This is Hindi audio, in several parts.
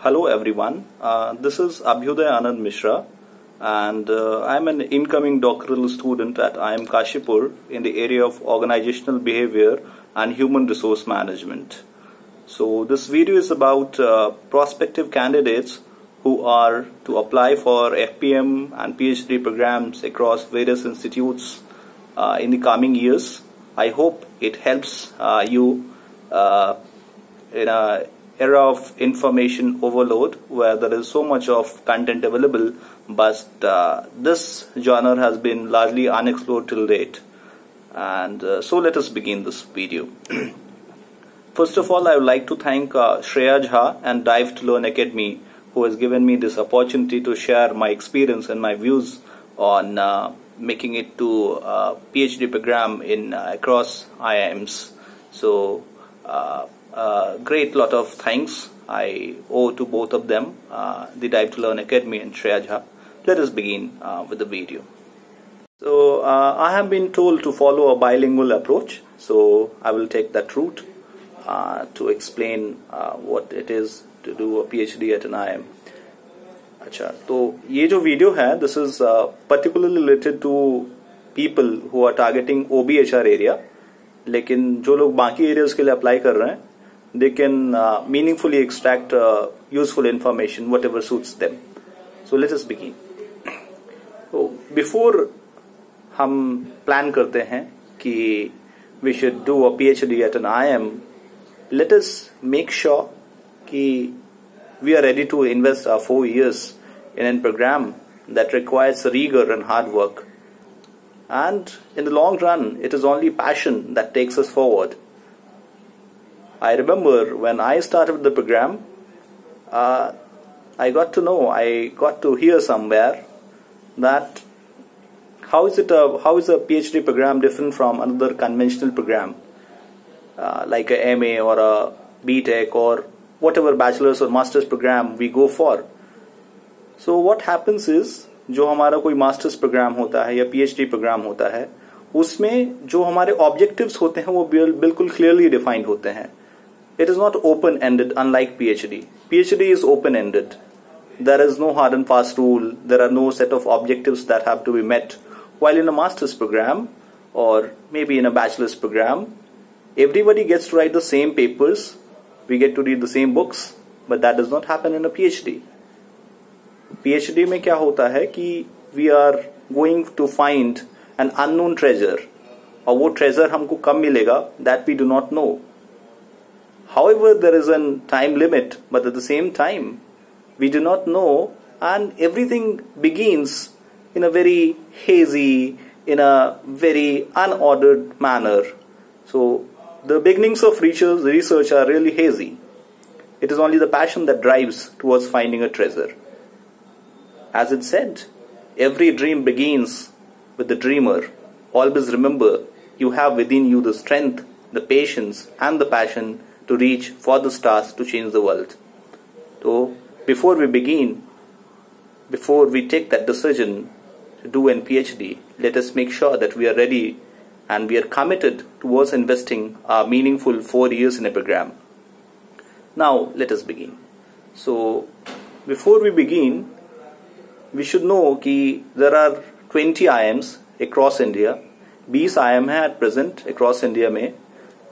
Hello everyone, this is Abhyuday Anand Mishra and I'm an incoming doctoral student at IIM Kashipur in the area of organizational behavior and human resource management. So this video is about prospective candidates who are to apply for FPM and PhD programs across various institutes in the coming years. I hope it helps you in a era of information overload where there is so much of content available, but this genre has been largely unexplored till date. And so let us begin this video. First of all, I would like to thank Shreya Jha and Dive to Learn Academy, who has given me this opportunity to share my experience and my views on making it to a PhD program in across IIMs. So great lot of thanks I owe to both of them, the Dive to Learn Academy and Shreya Jha. Let us begin with the video. So I have been told to follow a bilingual approach, so I will take that route to explain what it is to do a PhD at an IIM. अच्छा, तो ये जो वीडियो है, this is particularly related to people who are targeting OBHR area, लेकिन जो लोग बाकी एरियाज के लिए अप्लाई कर रहे हैं, they can meaningfully extract useful information whatever suits them. So let us begin. So before हम प्लान करते हैं कि we should do a PhD at an IIM, let us make sure कि we are ready to invest our 4 years in a program that requires rigor and hard work. And in the long run, it is only passion that takes us forward. I remember when I started the program, I got to hear somewhere that how is a PhD program different from another conventional program like a MA or a BTech or whatever bachelor's or master's program we go for. So what happens is, जो हमारा कोई मास्टर्स प्रोग्राम होता है या पीएचडी प्रोग्राम होता है, उसमें जो हमारे ऑब्जेक्टिव्स होते हैं वो बिल्कुल क्लियरली डिफाइंड होते हैं. It is not open-ended unlike PhD. PhD is open-ended. There is no hard and fast rule. There are no set of objectives that have to be met. While in a master's program or maybe in a bachelor's program, everybody gets to write the same papers. We get to read the same books, but that does not happen in a PhD. PhD में क्या होता है कि we are going to find an unknown treasure, और वो treasure हमको कब मिलेगा, that we do not know. However, there is a time limit, but at the same time, we do not know, and everything begins in a very hazy, in a very unordered manner. So the beginnings of research are really hazy. It is only the passion that drives towards finding a treasure. As it said, every dream begins with the dreamer. Always remember, you have within you the strength, the patience, and the passion to reach for the stars to change the world. So, before we begin, before we take that decision to do a PhD, let us make sure that we are ready and we are committed towards investing our meaningful 4 years in a program. Now, let us begin. So, before we begin, we should know that there are 20 IIMs across India. 20 IIM हैं at present across India में,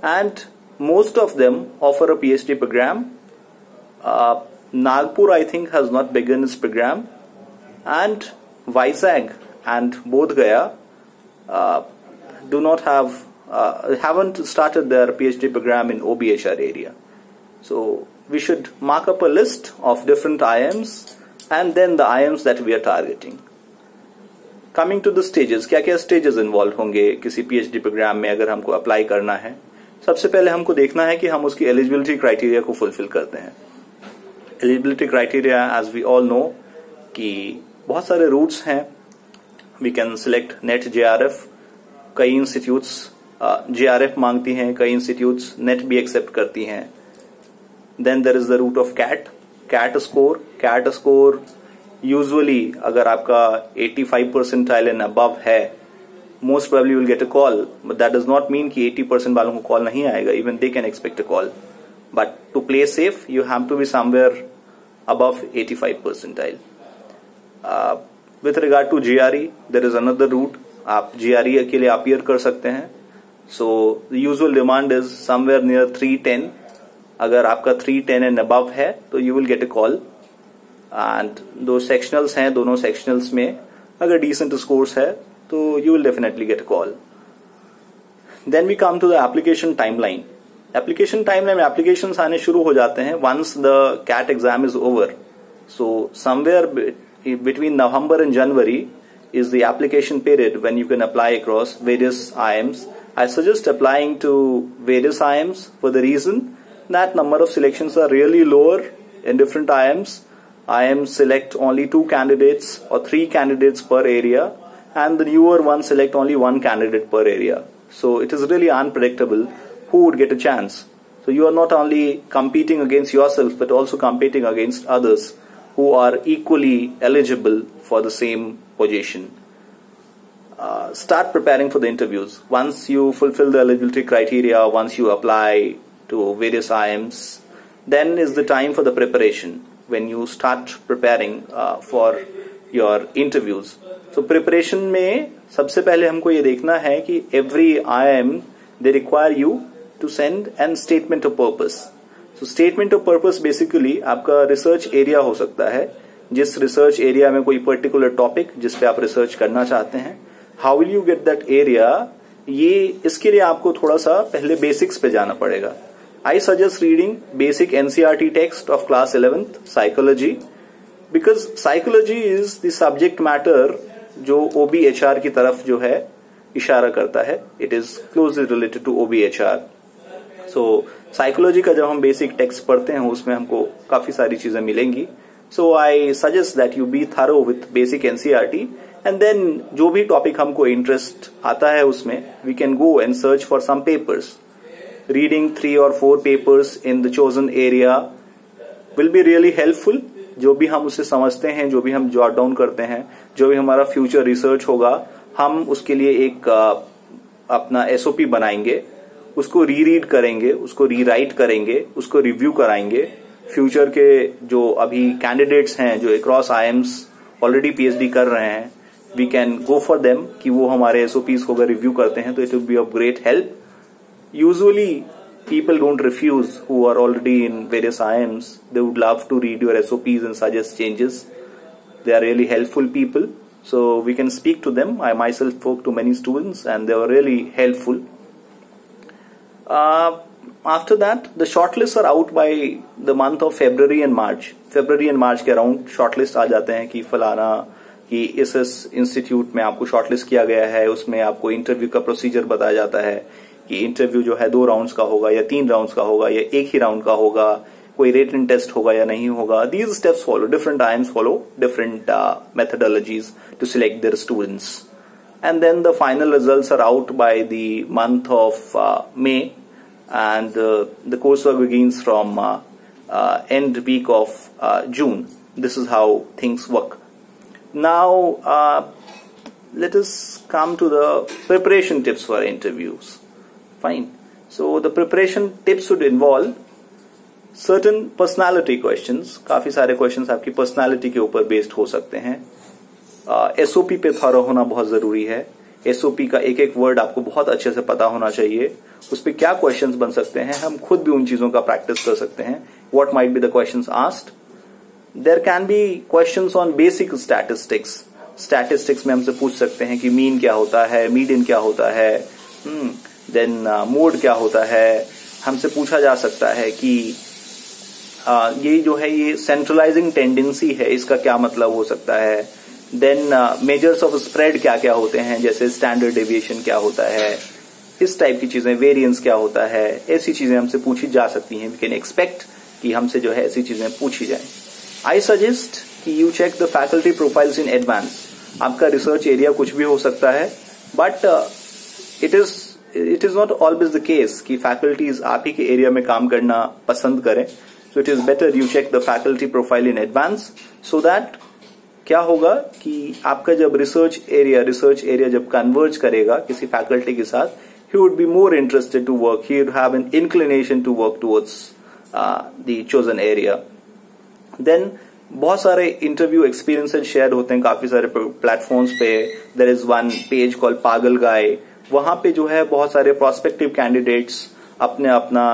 and most of them offer a PhD program. Nagpur, I think, has not begun its program, and Vizag and Bodh Gaya haven't started their PhD program in OBHR area. So we should mark up a list of different IIMs and then the IIMs that we are targeting. Coming to the stages, क्या stages involved होंगे किसी PhD program में अगर हमको apply करना है? सबसे पहले हमको देखना है कि हम उसकी eligibility criteria को fulfill करते हैं. Eligibility criteria, as we all know, कि बहुत सारे routes हैं. We can select NET JRF. कई institutes JRF मांगती हैं, कई institutes NET भी accept करती हैं. Then there is the route of CAT. CAT score usually अगर आपका 85 percentile and above है, most probably you will get a call, but that does not mean कि 80% वालों को call नहीं आएगा. Even they can expect a call. But to play safe, you have to be somewhere above 85 percentile. With regard to GRE, there is another route. आप GRE के लिए appear कर सकते हैं. So the usual demand is somewhere near 310. अगर आपका 310 and above है तो you will get a call. And दो sectionals हैं, दोनों sectionals में अगर decent scores है तो you will definitely get a call. Then we come to the application timeline. Application timeline में applications आने शुरू हो जाते हैं once the CAT exam is over. So somewhere between November and January is the application period when you can apply across various IIMs. I suggest applying to various IIMs for the reason that number of selections are really lower in different IIMs. IIMs select only 2 candidates or 3 candidates per area, and the newer ones select only 1 candidate per area. So it is really unpredictable who would get a chance. So you are not only competing against yourself but also competing against others who are equally eligible for the same position. Start preparing for the interviews. Once you fulfill the eligibility criteria, once you apply to various IIMs, then is the time for the preparation when you start preparing for your interviews. So preparation में सबसे पहले हमको ये देखना है कि every IIM they require you to send an statement of purpose. So statement of purpose basically आपका research area हो सकता है. जिस research area में कोई particular topic जिस पे आप research करना चाहते हैं, how will you get that area? ये इसके लिए आपको थोड़ा सा पहले basics पे जाना पड़ेगा. I suggest reading basic NCERT text of class 11th psychology because psychology is the subject matter जो OBHR की तरफ जो है इशारा करता है. It is closely related to OBHR. So psychology का जब हम basic text पढ़ते हैं उसमें हमको काफी सारी चीजें मिलेंगी. So I suggest that you be thorough with basic NCERT and then जो भी topic हमको interest आता है उसमें we can go and search for some papers. Reading 3 or 4 papers in the chosen area will be really helpful. जो भी हम उसे समझते हैं, जो भी हम जॉट डाउन करते हैं, जो भी हमारा फ्यूचर रिसर्च होगा, हम उसके लिए एक अपना SOP बनाएंगे, उसको रीड करेंगे, उसको रीराइट करेंगे, उसको रिव्यू कराएंगे. फ्यूचर के जो अभी कैंडिडेट्स हैं जो अक्रॉस IIMs ऑलरेडी PhD कर रहे हैं, we can go for them कि वो हमारे SOPs को अगर रिव्यू करते हैं तो it will be of great help. Usually people don't refuse who are already in various IIMs. They would love to read your SOPs and suggest changes. They are really helpful people. So we can speak to them. I myself spoke to many students and they were really helpful. After that, the shortlists are out by the month of February and March. February and March के around shortlist आ जाते हैं कि फलाना कि इस इंस्टीट्यूट में आपको शॉर्टलिस्ट किया गया है. उसमें आपको इंटरव्यू का प्रोसीजर बताया जाता है कि इंटरव्यू जो है 2 राउंड्स का होगा या 3 राउंड्स का होगा या एक ही राउंड का होगा, कोई रिटन टेस्ट होगा या नहीं होगा. These steps follow, different IIMs follow different methodologies to select their students. And then the final results are out by the month of May and the coursework begins from end week of June. This is how things work. Now let us come to the preparation tips for interviews. Fine. So the preparation tips would involve certain personality questions. काफी सारे questions आपकी personality के ऊपर based हो सकते हैं. SOP पे थॉरो होना बहुत जरूरी है. SOP का एक एक वर्ड आपको बहुत अच्छे से पता होना चाहिए. उस पे क्या क्वेश्चंस बन सकते हैं, हम खुद भी उन चीजों का प्रैक्टिस कर सकते हैं. What might be the questions asked? There can be questions on basic statistics. Statistics में हमसे पूछ सकते हैं कि मीन क्या होता है, मीडियन क्या होता है, देन मोड क्या होता है. हमसे पूछा जा सकता है कि ये जो है ये सेंट्रलाइजिंग टेंडेंसी है, इसका क्या मतलब हो सकता है. देन मेजर्स ऑफ स्प्रेड क्या क्या होते हैं, जैसे स्टैंडर्ड डेविएशन क्या होता है, इस टाइप की चीजें, वेरिएंस क्या होता है, ऐसी चीजें हमसे पूछी जा सकती हैं. वी कैन एक्सपेक्ट कि हमसे जो है ऐसी चीजें पूछी जाए. आई सजेस्ट कि you check the faculty profiles in advance. आपका रिसर्च एरिया कुछ भी हो सकता है, but it is not always the case कि फैकल्टीज आप ही के एरिया में काम करना पसंद करें. So it is better you check the faculty profile in advance, so that क्या होगा कि आपका जब रिसर्च एरिया जब कन्वर्ज करेगा किसी फैकल्टी के साथ, he would be more interested to work. He would have an inclination to work towards the chosen area. Then बहुत सारे इंटरव्यू एक्सपीरियंसेस शेयर होते हैं काफी सारे प्लेटफॉर्म्स पे. There is one page called Pagal guy. वहां पे जो है बहुत सारे प्रोस्पेक्टिव कैंडिडेट्स अपने अपना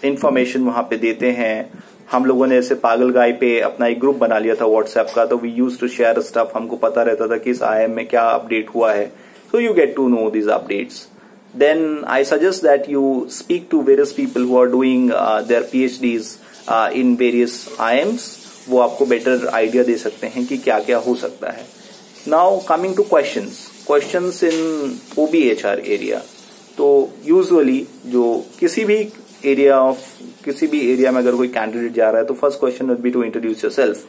इंफॉर्मेशन वहां पे देते हैं. हम लोगों ने ऐसे पागल गाय पे अपना एक ग्रुप बना लिया था व्हाट्सएप का, तो we use to share stuff. हमको पता रहता था कि इस IIM में क्या अपडेट हुआ है. So you get to know these updates. Then I suggest that you speak to various people who are doing their PhDs in various IIMs. वो आपको बेटर आइडिया दे सकते हैं कि क्या क्या हो सकता है. Now coming two questions in OBHR area. तो यूजुअली जो किसी भी एरिया में अगर कोई कैंडिडेट जा रहा है तो first question would be to introduce yourself.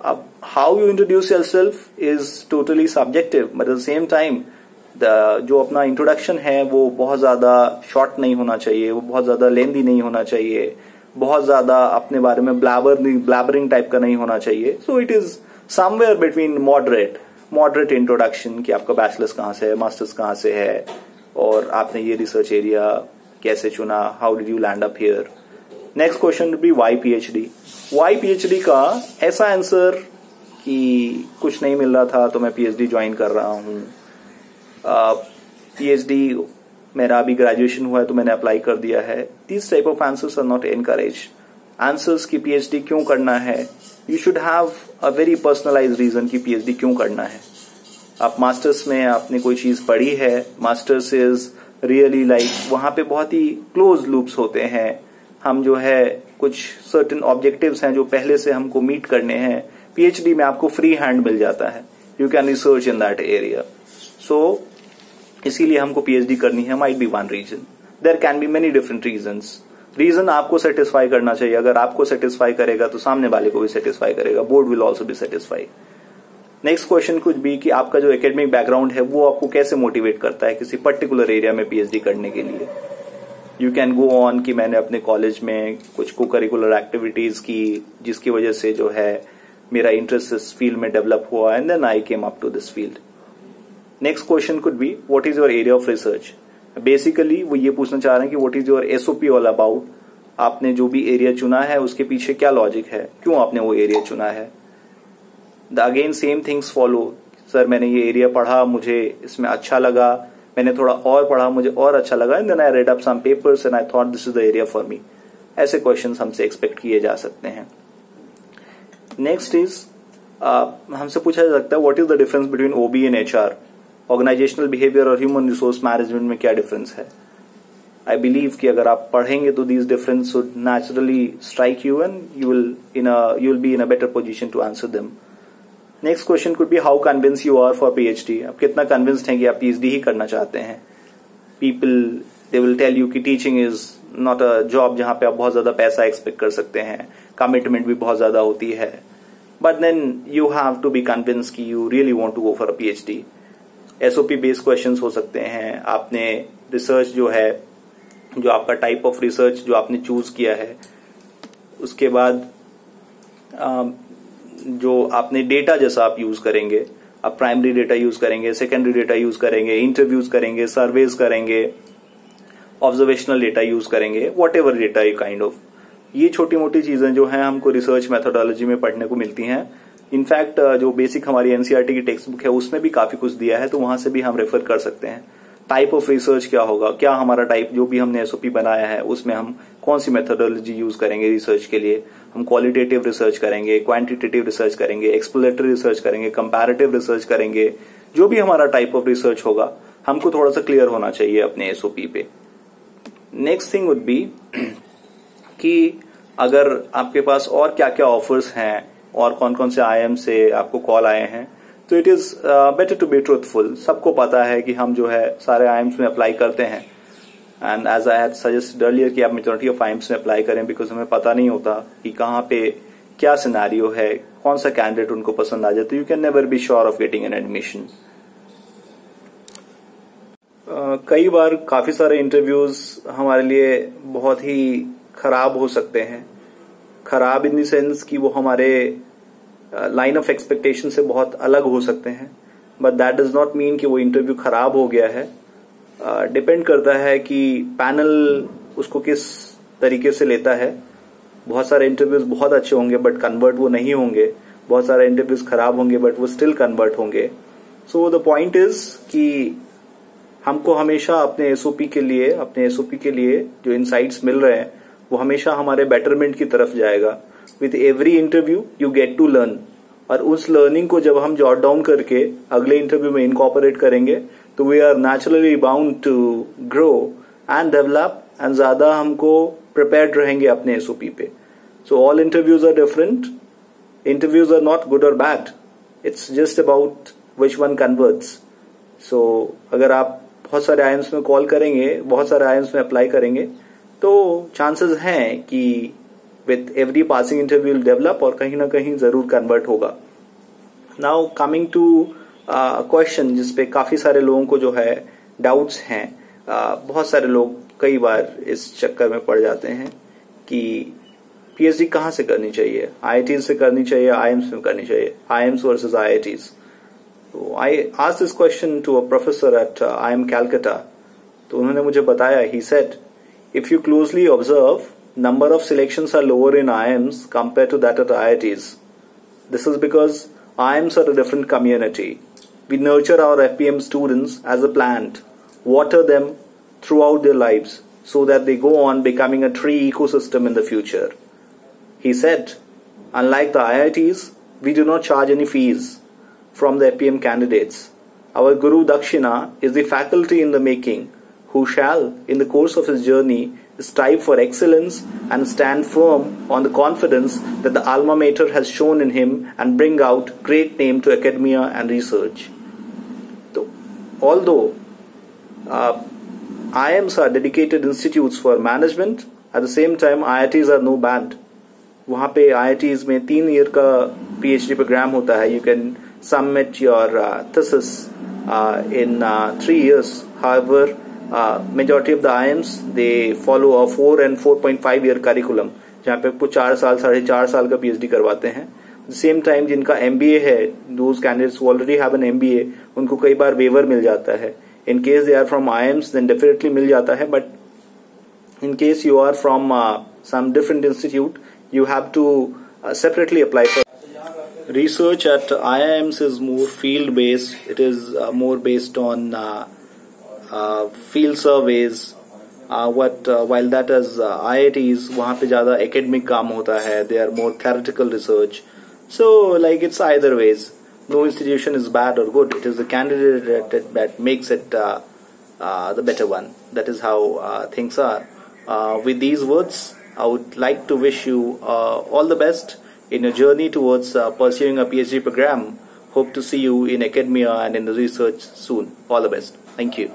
अब how you introduce yourself is totally subjective, but at the same time जो अपना इंट्रोडक्शन है वो बहुत ज्यादा शॉर्ट नहीं होना चाहिए, वो बहुत ज्यादा लेंदी नहीं होना चाहिए, बहुत ज्यादा अपने बारे में ब्लैबरिंग टाइप का नहीं होना चाहिए. सो it is somewhere between moderate introduction कि आपका बैचलर्स कहाँ से है, मास्टर्स कहाँ से है, और आपने ये रिसर्च एरिया कैसे चुना, how did you land up here. Next question would be why PhD का ऐसा आंसर कि कुछ नहीं मिल रहा था तो मैं PhD ज्वाइन कर रहा हूँ. PhD मेरा अभी ग्रेजुएशन हुआ है तो मैंने अप्लाई कर दिया है. This type of answers are not encourage. Answers की PhD क्यों करना है, you should have a very personalised reason कि PhD क्यों करना है. आप मास्टर्स में आपने कोई चीज पढ़ी है, मास्टर्स इज रियली लाइक वहां पे बहुत ही क्लोज लूप्स होते हैं. हम जो है कुछ सर्टेन ऑब्जेक्टिव्स हैं जो पहले से हमको मीट करने हैं. PhD में आपको फ्री हैंड मिल जाता है, you can research in that area. So इसीलिए हमको PhD करनी है. Might be one reason, there can be many different reason आपको सेटिस्फाई करना चाहिए. अगर आपको सेटिस्फाई करेगा तो सामने वाले को भी सेटिस्फाई करेगा. Board will also be satisfy. Next question कुछ भी कि आपका जो एकेडमिक बैकग्राउंड है वो आपको कैसे मोटिवेट करता है किसी पर्टिकुलर एरिया में PhD करने के लिए. यू कैन गो ऑन कि मैंने अपने कॉलेज में कुछ को करिकुलर एक्टिविटीज की जिसकी वजह से जो है मेरा इंटरेस्ट इस फील्ड में डेवलप हुआ and then I came up to this field. Next question could be what is your area of research. Basically वो ये पूछना चाह रहे हैं कि what is your SOP all about. आपने जो भी एरिया चुना है उसके पीछे क्या लॉजिक है, क्यों आपने वो एरिया चुना है. The again same things follow. Sir मैंने ये एरिया पढ़ा, मुझे इसमें अच्छा लगा, मैंने थोड़ा और पढ़ा, मुझे और अच्छा लगा, and then I read up some papers and I thought this is the area for me. ऐसे क्वेश्चंस हमसे एक्सपेक्ट किए जा सकते हैं. नेक्स्ट इज हमसे पूछा जा सकता है what is the difference between OB and HR. Organisational behaviour और ह्यूमन रिसोर्स मैनेजमेंट में क्या डिफरेंस है. आई बिलीव कि अगर आप पढ़ेंगे तो these difference should naturally strike you and you will be in a better position to answer them. Next question could be how convince you are for PhD. आप कितना कन्विंस्ड हैं कि आप PhD ही करना चाहते हैं. People they will tell you कि teaching is not a job जहां पे आप बहुत ज्यादा पैसा एक्सपेक्ट कर सकते हैं, कमिटमेंट भी बहुत ज्यादा होती है. But then you have to be convince कि you really want to go for a PhD. SOP based questions हो सकते हैं. आपने रिसर्च जो है, जो आपका टाइप ऑफ रिसर्च जो आपने चूज किया है, उसके बाद जो आपने डेटा जैसा आप यूज करेंगे, आप प्राइमरी डेटा यूज करेंगे, सेकेंडरी डेटा यूज करेंगे, इंटरव्यूज करेंगे, सर्वेज करेंगे, ऑब्जर्वेशनल डेटा यूज करेंगे, what ever data kind of. ये छोटी मोटी चीजें जो हैं हमको रिसर्च मेथोडोलॉजी में पढ़ने को मिलती हैं. इनफैक्ट जो बेसिक हमारी NCERT की टेक्स्ट बुक है उसमें भी काफी कुछ दिया है, तो वहां से भी हम रेफर कर सकते हैं. टाइप ऑफ रिसर्च क्या होगा, क्या हमारा टाइप जो भी हमने SOP बनाया है उसमें हम कौन सी मेथोडोलॉजी यूज करेंगे रिसर्च के लिए. हम क्वालिटेटिव रिसर्च करेंगे, क्वांटिटेटिव रिसर्च करेंगे, एक्सप्लोरेटरी रिसर्च करेंगे, कंपैरेटिव रिसर्च करेंगे. जो भी हमारा टाइप ऑफ रिसर्च होगा हमको थोड़ा सा क्लियर होना चाहिए अपने SOP पे. नेक्स्ट थिंग वुड बी कि अगर आपके पास और क्या क्या ऑफर्स हैं और कौन कौन से IIM से आपको कॉल आए हैं, तो it is better to be truthful. सबको पता है कि हम जो है सारे IIMs में अप्लाई करते हैं, and as I had suggested earlier कि आप मेजॉरिटी ऑफ IIMs में अप्लाई करें, बिकॉज हमें पता नहीं होता कि कहाँ पे क्या सिनेरियो है, कौन सा कैंडिडेट उनको पसंद आ जाए. तो you can never be sure of getting an admission. कई बार काफी सारे इंटरव्यूज हमारे लिए बहुत ही खराब हो सकते हैं. खराब इन द सेंस कि वो हमारे लाइन ऑफ एक्सपेक्टेशन से बहुत अलग हो सकते हैं, but that does not mean कि वो इंटरव्यू खराब हो गया है. डिपेंड करता है कि पैनल उसको किस तरीके से लेता है. बहुत सारे इंटरव्यूज बहुत अच्छे होंगे बट कन्वर्ट वो नहीं होंगे, बहुत सारे इंटरव्यूज खराब होंगे बट वो स्टिल कन्वर्ट होंगे. सो द पॉइंट इज कि हमको हमेशा अपने एसओपी के लिए जो इनसाइट्स मिल रहे हैं वो हमेशा हमारे बेटरमेंट की तरफ जाएगा. With every interview you get to learn, और उस लर्निंग को जब हम जॉट डाउन करके अगले इंटरव्यू में इनकॉर्पोरेट करेंगे तो we are naturally bound to grow and develop, and ज्यादा हमको प्रिपेयर्ड रहेंगे अपने एसओपी पे. So all interviews are different. Interviews are not good or bad, it's just about which one converts. So अगर आप बहुत सारे आईएम्स में कॉल करेंगे, बहुत सारे आईएम्स में अप्लाई करेंगे, तो चांसेस हैं कि with every passing interview will develop और कहीं ना कहीं जरूर कन्वर्ट होगा. नाउ कमिंग टू क्वेश्चन जिसपे काफी सारे लोगों को जो है डाउट्स हैं. बहुत सारे लोग कई बार इस चक्कर में पड़ जाते हैं कि पीएचडी कहाँ से करनी चाहिए, आईआईटी से करनी चाहिए, आईएम्स में करनी चाहिए, IIMs versus IITs. So I asked this question to a professor at IIM Calcutta. तो उन्होंने मुझे बताया, he said, if you closely observe, number of selections are lower in IIMs compared to that at IITs. This is because IIMs are a different community. We nurture our FPM students as a plant, water them throughout their lives so that they go on becoming a tree ecosystem in the future. He said, unlike the IITs, we do not charge any fees from the FPM candidates. Our Guru Dakshina is the faculty in the making, who shall, in the course of his journey, strive for excellence and stand firm on the confidence that the alma mater has shown in him and bring out great name to academia and research. So, although IIMs are dedicated institutes for management, at the same time IITs are no bad. वहाँ पे IITs में 3 ईयर का PhD प्रोग्राम होता है. You can submit your thesis in 3 years. However, majority of the IIMs they follow a 4 and 4.5 year curriculum, जहाँ पे आपको 4 साल 4.5 साल का PhD करवाते हैं. At the same time जिनका MBA है, those candidates who already have an MBA, उनको कई बार waiver मिल जाता है. In case they are from IIMs, then definitely मिल जाता है. But in case you are from some different institute, you have to separately apply for. Research at IIMs is more field based. It is more based on field surveys. While that is IITs, वहाँ पे ज़्यादा academic काम होता है. They are more theoretical research. So like it's either ways. No institution is bad or good. It is the candidate that makes it the better one. That is how things are. With these words, I would like to wish you all the best in your journey towards pursuing a PhD program. Hope to see you in academia and in the research soon. All the best. Thank you.